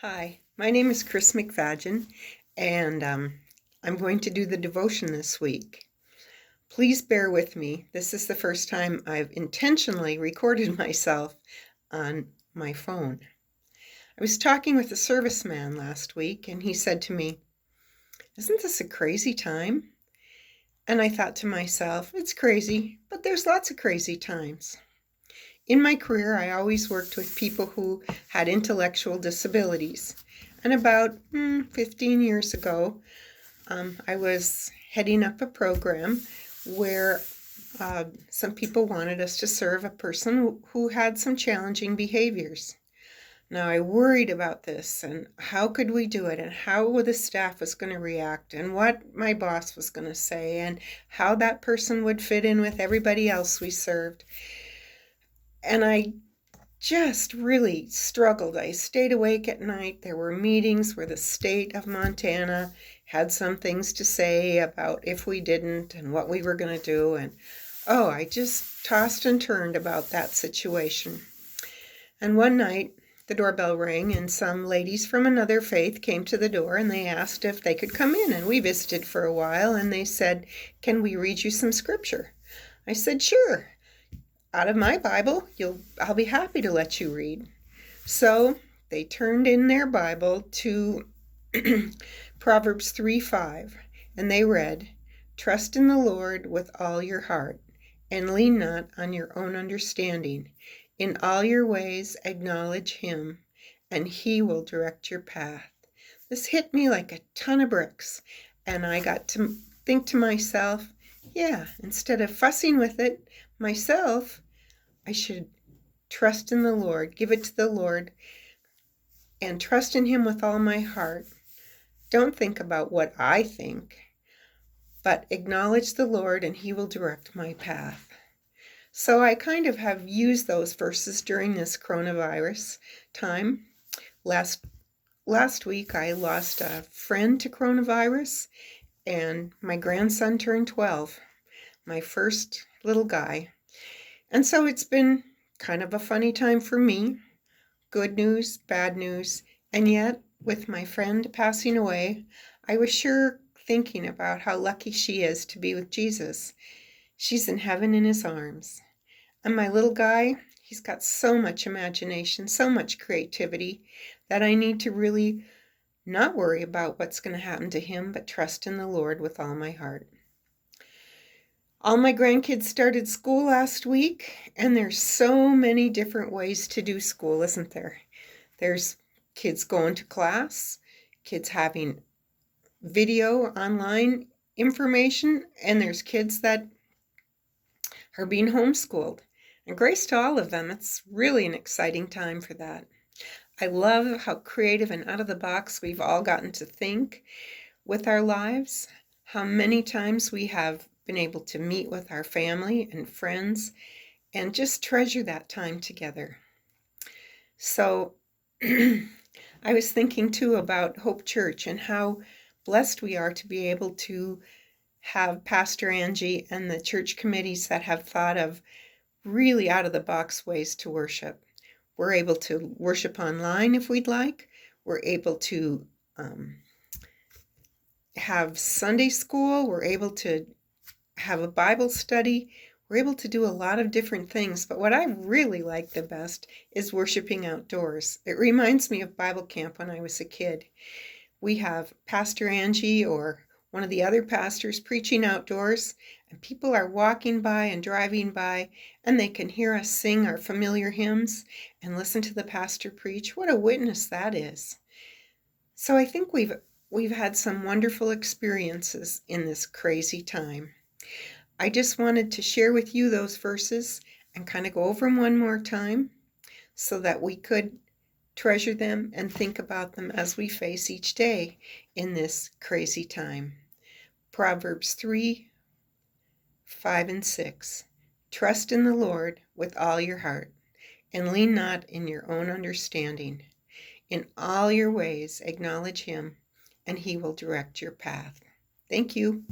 Hi, my name is Kris McFadyean, and I'm going to do the devotion this week. Please bear with me. This is the first time I've intentionally recorded myself on my phone. I was talking with a serviceman last week, and he said to me, "Isn't this a crazy time?" And I thought to myself, it's crazy, but there's lots of crazy times. In my career, I always worked with people who had intellectual disabilities. And about 15 years ago, I was heading up a program where some people wanted us to serve a person who had some challenging behaviors. Now, I worried about this and how could we do it and how the staff was going to react and what my boss was going to say and how that person would fit in with everybody else we served. And I just really struggled. I stayed awake at night. There were meetings where the state of Montana had some things to say about if we didn't and what we were going to do. And I just tossed and turned about that situation. And one night, the doorbell rang and some ladies from another faith came to the door and they asked if they could come in. And we visited for a while and they said, "Can we read you some scripture?" I said, "Sure. Out of my Bible, I'll be happy to let you read." So they turned in their Bible to Proverbs 3:5, and they read, "Trust in the Lord with all your heart, and lean not on your own understanding. In all your ways acknowledge him, and he will direct your path." This hit me like a ton of bricks, and I got to think to myself, instead of fussing with it myself, I should trust in the Lord, give it to the Lord, and trust in him with all my heart. Don't think about what I think, but acknowledge the Lord and he will direct my path. So I kind of have used those verses during this coronavirus time. Last week I lost a friend to coronavirus, and my grandson turned 12, my first little guy. And so it's been kind of a funny time for me. Good news, bad news. And yet, with my friend passing away, I was sure thinking about how lucky she is to be with Jesus. She's in heaven in his arms. And my little guy, he's got so much imagination, so much creativity, that I need to really not worry about what's going to happen to him, but trust in the Lord with all my heart. All my grandkids started school last week, and there's so many different ways to do school, isn't there? There's kids going to class, kids having video online information, and there's kids that are being homeschooled. And grace to all of them. It's really an exciting time for that. I love how creative and out of the box we've all gotten to think with our lives, how many times we have been able to meet with our family and friends and just treasure that time together. So I was thinking too about Hope Church and how blessed we are to be able to have Pastor Angie and the church committees that have thought of really out of the box ways to worship. We're able to worship online if we'd like. We're able to have Sunday school. We're able to have a Bible study. We're able to do a lot of different things, but what I really like the best is worshiping outdoors. It reminds me of Bible camp when I was a kid. We have Pastor Angie or one of the other pastors preaching outdoors, and people are walking by and driving by, and they can hear us sing our familiar hymns and listen to the pastor preach. What a witness that is. So I think we've had some wonderful experiences in this crazy time. I just wanted to share with you those verses and kind of go over them one more time so that we could treasure them and think about them as we face each day in this crazy time. Proverbs 3:5 and 6. Trust in the Lord with all your heart, and lean not in your own understanding. In all your ways acknowledge him, and he will direct your path. Thank you.